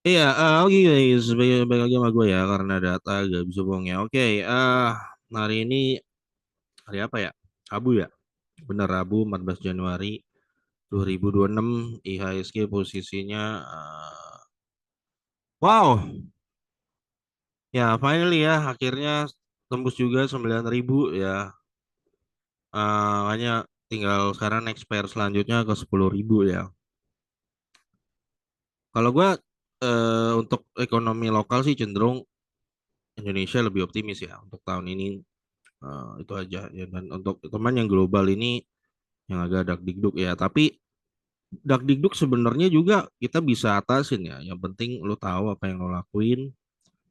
Iya, oke guys, baik lagi sama gue ya karena data gak bisa bohong ya. Oke, hari ini hari apa ya? Rabu ya? Bener Rabu 14 Januari 2026 IHSG posisinya wow, ya finally ya akhirnya tembus juga 9.000 ya. Makanya tinggal sekarang next pair selanjutnya ke 10.000 ya. Kalau gue untuk ekonomi lokal sih cenderung Indonesia lebih optimis ya untuk tahun ini. Itu aja ya, dan untuk teman yang global ini yang agak dakdikduk ya, tapi dakdikduk sebenarnya juga kita bisa atasin ya, yang penting lu tahu apa yang lo lakuin,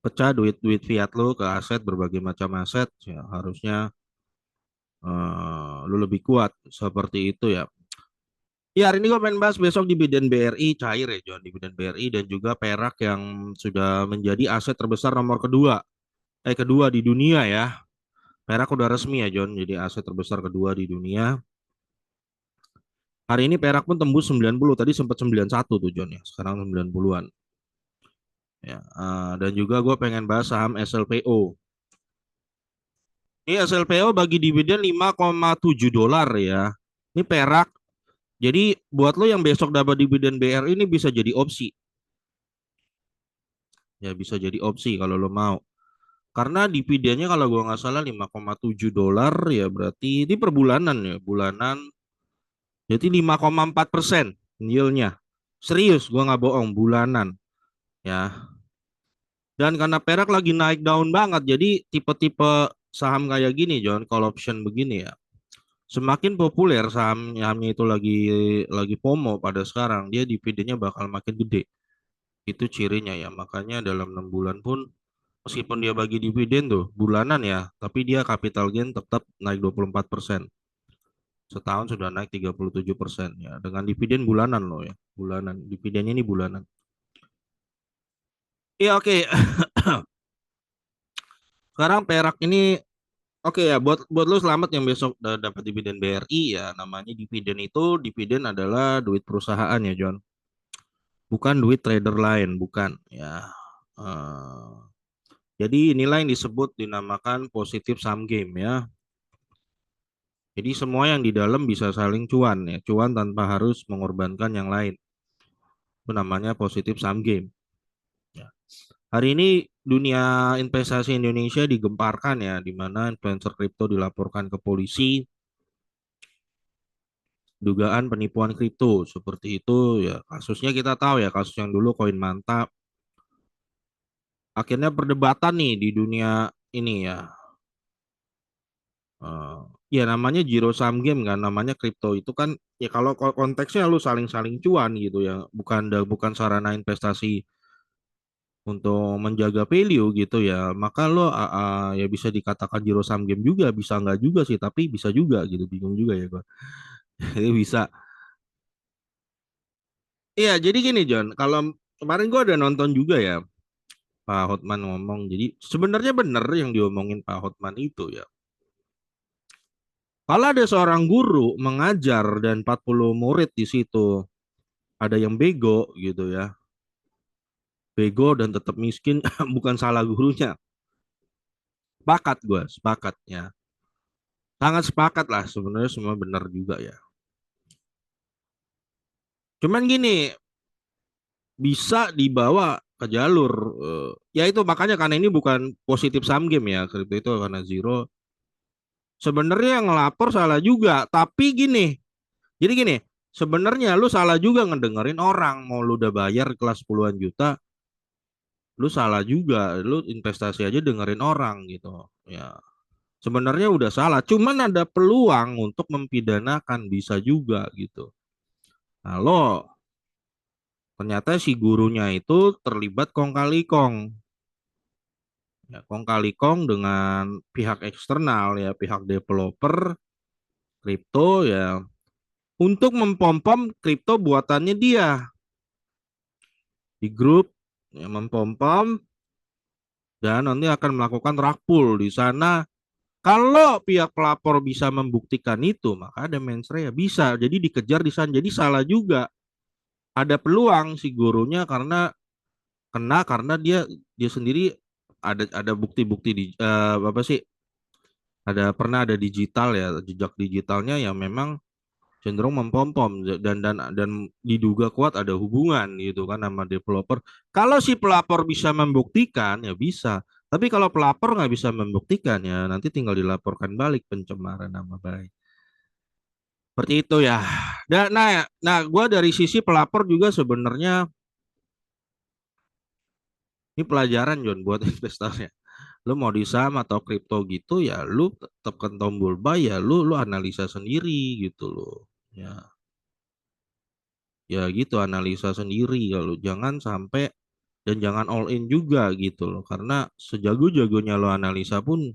pecah duit duit fiat lo ke aset, berbagai macam aset ya, harusnya lu lebih kuat seperti itu ya. Ya, hari ini gue pengen bahas besok dividen BRI cair ya John, dividen BRI dan juga perak yang sudah menjadi aset terbesar nomor kedua di dunia ya. Perak udah resmi ya John jadi aset terbesar kedua di dunia. Hari ini perak pun tembus 90, tadi sempat 91 tuh John ya, sekarang 90-an. Ya, dan juga gue pengen bahas saham SLPO. Ini SLPO bagi dividen 5,7 dolar ya. Ini perak. Jadi buat lo yang besok dapat dividen BR ini bisa jadi opsi. Ya bisa jadi opsi kalau lo mau. Karena dividennya kalau gue nggak salah 5,7 dolar ya, berarti ini per bulanan ya. Bulanan jadi 5,4% yieldnya. Serius, gue nggak bohong, bulanan. Ya, dan karena perak lagi naik daun banget, jadi tipe-tipe saham kayak gini, John, call option begini ya. Semakin populer sahamnya itu lagi FOMO pada sekarang, dia dividennya bakal makin gede. Itu cirinya ya. Makanya dalam 6 bulan pun meskipun dia bagi dividen tuh bulanan ya, tapi dia capital gain tetap naik 24%. Setahun sudah naik 37% ya. Dengan dividen bulanan loh ya. Bulanan. Dividennya ini bulanan. Iya oke. Sekarang perak ini oke ya, buat lo selamat yang besok dapat dividen BRI ya, namanya dividen itu, dividen adalah duit perusahaan ya John, bukan duit trader lain, bukan ya. Eh, jadi inilah yang disebut dinamakan positif sum game ya. Jadi semua yang di dalam bisa saling cuan ya, cuan tanpa harus mengorbankan yang lain. Itu namanya positif sum game. Ya. Hari ini dunia investasi Indonesia digemparkan ya, di mana influencer kripto dilaporkan ke polisi dugaan penipuan kripto seperti itu ya, kasusnya kita tahu ya, kasus yang dulu koin mantap, akhirnya perdebatan nih di dunia ini ya. Eh, ya namanya zero sum game kan, namanya kripto itu kan ya, kalau konteksnya lu saling-saling cuan gitu ya, bukan sarana investasi untuk menjaga value gitu ya, maka lo ya bisa dikatakan zero sum game juga, bisa nggak juga sih, tapi bisa juga gitu, bingung juga ya gua. Jadi bisa. Iya jadi gini John, kalau kemarin gua ada nonton juga ya Pak Hotman ngomong. Jadi sebenarnya benar yang diomongin Pak Hotman itu ya. Kalau ada seorang guru mengajar dan 40 murid di situ, ada yang bego gitu ya. Bego dan tetap miskin, bukan salah gurunya. Sepakat gue, sepakat ya. Sangat sepakat lah, sebenarnya semua benar juga ya. Cuman gini, bisa dibawa ke jalur ya itu makanya, karena ini bukan positif sum game ya, kripto itu karena zero. Sebenarnya yang ngelapor salah juga, tapi gini, jadi gini, sebenarnya lu salah juga ngedengerin orang, mau lu udah bayar kelas puluhan juta, lu salah juga, lu investasi aja dengerin orang gitu. Ya, sebenarnya udah salah, cuman ada peluang untuk mempidanakan, bisa juga gitu. Nah, lo ternyata si gurunya itu terlibat kong kali kong. Ya, kong kali kong dengan pihak eksternal ya, pihak developer kripto ya, untuk mempompom kripto buatannya dia di grup ya, mempompom, dan nanti akan melakukan rakpul di sana. Kalau pihak pelapor bisa membuktikan itu, maka ada mens rea bisa. Jadi dikejar di sana. Jadi salah juga. Ada peluang si gurunya karena kena karena dia dia sendiri ada bukti-bukti di apa sih, pernah ada digital ya, jejak digitalnya yang memang cenderung mempom-pom, dan diduga kuat ada hubungan gitu kan sama developer. Kalau si pelapor bisa membuktikan ya bisa, tapi kalau pelapor nggak bisa membuktikan ya nanti tinggal dilaporkan balik pencemaran nama baik. Seperti itu ya. Nah, gue dari sisi pelapor juga sebenarnya ini pelajaran John buat investornya. Lu mau di saham atau kripto gitu ya, lu tekan tombol buy ya, lu analisa sendiri gitu loh. Ya, ya gitu analisa sendiri kalau jangan sampai, dan jangan all in juga gitu loh. Karena sejago-jagonya lo analisa pun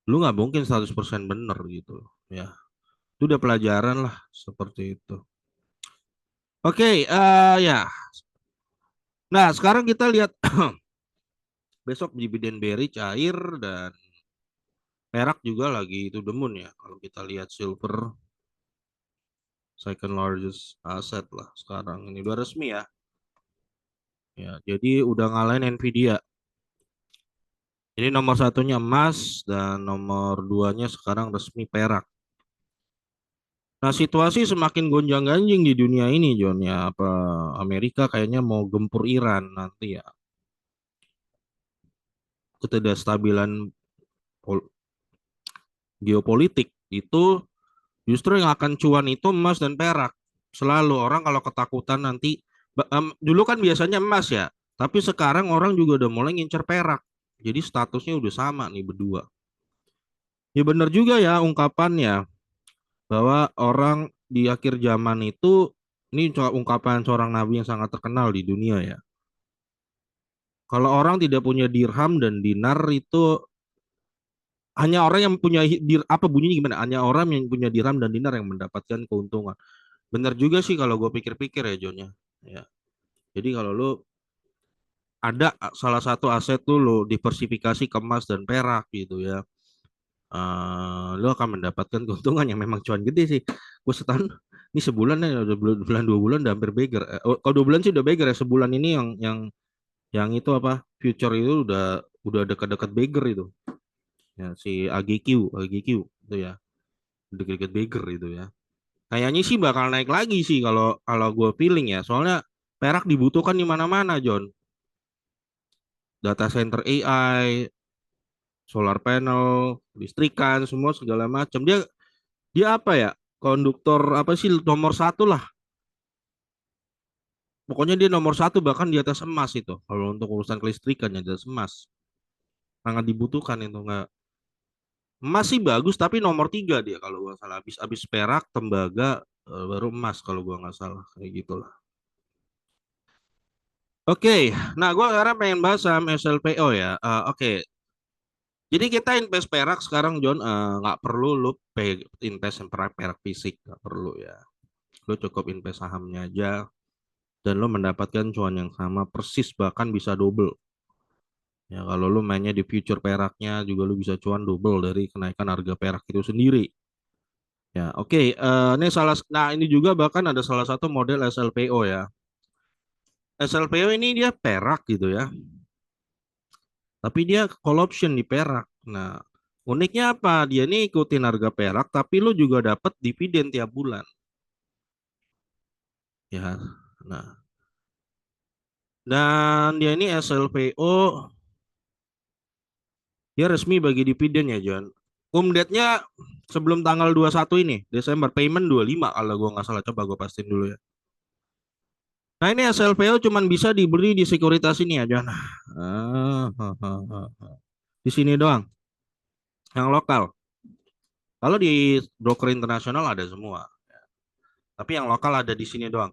lu nggak mungkin 100% bener gitu loh. Ya, itu udah pelajaran lah seperti itu. Oke, ya. Nah, sekarang kita lihat besok dividen bearish cair, dan perak juga lagi itu demun ya. Kalau kita lihat silver second largest asset lah sekarang ini udah resmi ya. Ya, jadi udah ngalahin Nvidia. Jadi nomor satunya emas dan nomor duanya sekarang resmi perak. Nah, situasi semakin gonjang-ganjing di dunia ini, John ya. Apa Amerika kayaknya mau gempur Iran nanti ya. Ketidakstabilan geopolitik itu justru yang akan cuan itu emas dan perak. Selalu orang kalau ketakutan nanti, dulu kan biasanya emas ya, tapi sekarang orang juga udah mulai ngincer perak. Jadi statusnya udah sama nih berdua. Ya benar juga ya ungkapannya bahwa orang di akhir zaman itu, ini ungkapan seorang nabi yang sangat terkenal di dunia ya. Kalau orang tidak punya dirham dan dinar itu, hanya orang yang punya apa bunyinya gimana? Hanya orang yang punya dirham dan dinar yang mendapatkan keuntungan. Benar juga sih kalau gue pikir-pikir ya John ya. Ya. Jadi kalau lu ada salah satu aset tuh lu diversifikasi ke emas dan perak gitu ya. Lu akan mendapatkan keuntungan yang memang cuan gede sih. Gue setahun ini sebulan ya udah bulan 2 bulan udah hampir beggar. Kalau 2 bulan sih udah beggar ya, sebulan ini yang itu apa future itu udah dekat-dekat beggar itu. Ya si AGQ itu ya, dekat-dekat beggar itu ya. Kayaknya sih bakal naik lagi sih kalau kalau gue feeling ya. Soalnya perak dibutuhkan di mana-mana, John. Data center AI, solar panel, listrikan, semua segala macam. Dia dia apa ya? Konduktor apa sih nomor satu lah. Pokoknya dia nomor satu bahkan di atas emas itu. Kalau untuk urusan kelistrikan ya di atas emas. Sangat dibutuhkan itu nggak. Emas sih bagus tapi nomor tiga dia kalau gua nggak salah. Habis perak, tembaga, baru emas kalau gua nggak salah. Kayak gitulah. Oke, nah gua sekarang pengen bahas saham SLPO ya. Oke, jadi kita invest perak sekarang John, nggak perlu lu invest yang perak perak fisik, nggak perlu ya. Lu cukup invest sahamnya aja dan lu mendapatkan cuan yang sama persis bahkan bisa double. Ya kalau lu mainnya di future peraknya juga lu bisa cuan double dari kenaikan harga perak itu sendiri. Ya oke, ini nah ini juga bahkan ada salah satu model SLPO ya. SLPO ini dia perak gitu ya, tapi dia call option di perak. Nah, uniknya apa? Dia ini ikutin harga perak, tapi lu juga dapat dividen tiap bulan. Ya, nah, dan dia ini SLPO, dia resmi bagi dividen ya, John. Date-nya sebelum tanggal 21 ini, Desember, payment 25 kalau gua nggak salah. Coba gua pastiin dulu ya. Nah, ini SLPO cuman bisa dibeli di sekuritas ini ya, John. Di sini doang, yang lokal. Kalau di broker internasional ada semua, tapi yang lokal ada di sini doang,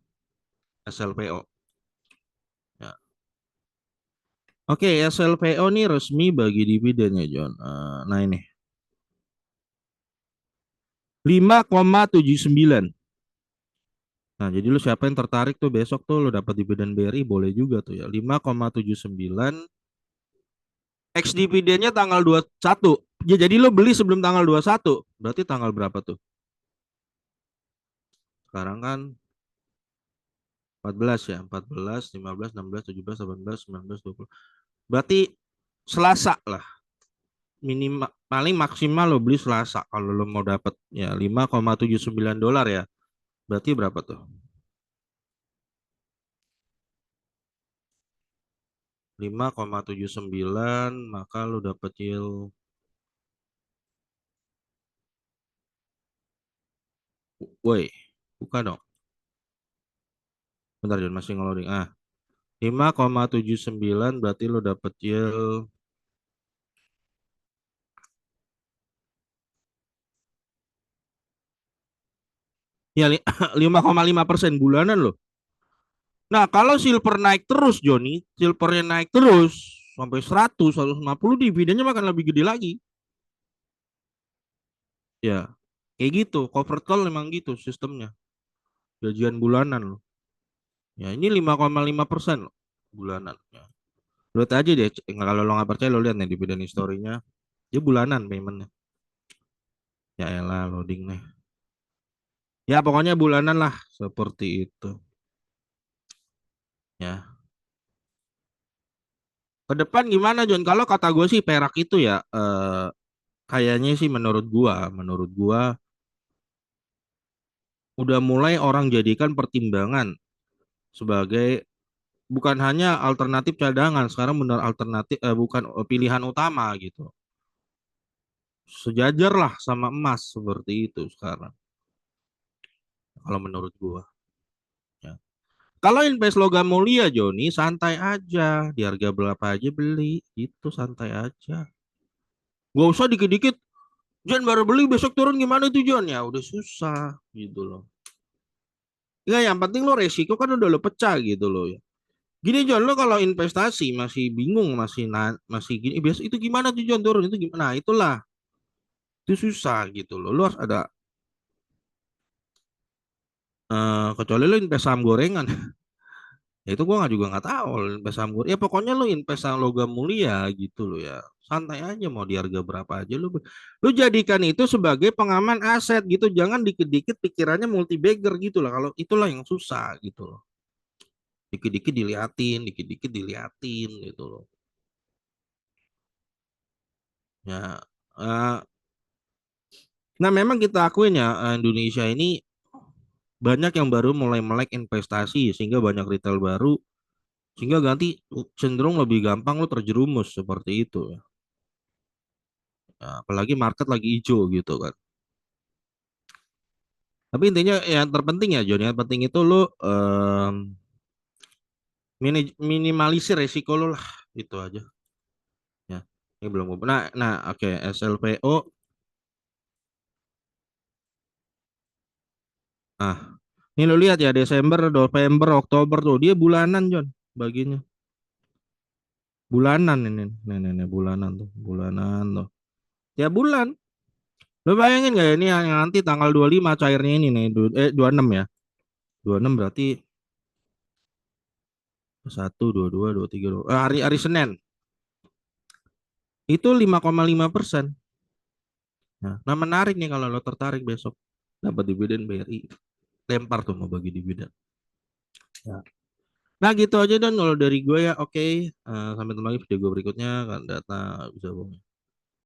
SLPO. Ya. Oke, SLPO ini resmi bagi dividennya, John. Nah ini 5,79. Nah, jadi lu siapa yang tertarik tuh besok tuh lu dapat dividen BRI boleh juga tuh ya. 5,79 X dividennya tanggal 21. Ya, jadi lu beli sebelum tanggal 21. Berarti tanggal berapa tuh? Sekarang kan 14 ya, 14, 15, 16, 17, 18, 19, 20. Berarti Selasa lah. Minimal paling maksimal lo beli Selasa kalau lo mau dapat ya 5,79 dolar ya. Berarti berapa tuh? 5,79 maka lo dapet yield. Woi, buka dong. Bentar John, masih ngeloading. 5,79 berarti lo dapet yield. Ya 5,5% bulanan loh. Nah, kalau silver naik terus, Joni, silvernya naik terus sampai 100, 150, dividennya makan lebih gede lagi. Ya, kayak gitu. Cover call memang gitu sistemnya. Gajian bulanan loh. Ya, ini 5,5% loh bulanan. Ya. Lihat aja deh, kalau lo nggak percaya lo lihat nih dividen historinya. Dia bulanan paymentnya. Ya elah loading nih. Ya pokoknya bulanan lah seperti itu. Ya. Ke depan gimana John? Kalau kata gue sih perak itu ya kayaknya sih menurut gua udah mulai orang jadikan pertimbangan sebagai bukan hanya alternatif cadangan, sekarang benar alternatif bukan pilihan utama gitu. Sejajar lah sama emas seperti itu sekarang kalau menurut gua. Ya. Kalau invest logam mulia Joni santai aja, di harga berapa aja beli, itu santai aja. Gak usah dikit-dikit, John baru beli besok turun gimana tuh John? Ya udah susah gitu loh. Ya yang penting lo resiko kan udah lo pecah gitu loh ya. Gini John, lo kalau investasi masih bingung, masih gini, biasa itu gimana tuh John turun itu gimana? Nah, itulah itu susah gitu loh. Lo harus ada kecuali lo invest saham gorengan. Ya itu gua nggak juga nggak tahu lo invest saham gorengan. Ya pokoknya lo invest saham logam mulia gitu loh ya. Santai aja mau di harga berapa aja lo jadikan itu sebagai pengaman aset gitu. Jangan dikit-dikit pikirannya multi bagger gitu lah. Kalau itulah yang susah gitu loh. Dikit-dikit diliatin gitu loh. Ya, eh, nah memang kita akuin ya Indonesia ini banyak yang baru mulai melek investasi sehingga banyak retail baru sehingga ganti cenderung lebih gampang lo terjerumus seperti itu ya. Ya, apalagi market lagi hijau gitu kan. Tapi intinya yang terpenting ya John, yang penting itu lo minimalisir resiko lo lah itu aja ya. Ini belum nah oke SLPO. Ah, ini lo lihat ya Desember, November, Oktober tuh dia bulanan John baginya. Bulanan ini bulanan tuh, bulanan tuh. Tiap bulan. Lo bayangin gak ya ini yang nanti tanggal 25 cairnya ini nih, 26 ya. 26 berarti 1, 2, 2, 2, 3, hari hari Senin. Itu 5,5%. Nah, menarik nih kalau lo tertarik besok dapat dividen BRI. Lempar tuh mau bagi dividen. Ya. Nah gitu aja dan kalau dari gue ya oke. Sampai ketemu lagi video gue berikutnya kan data bisa bohong.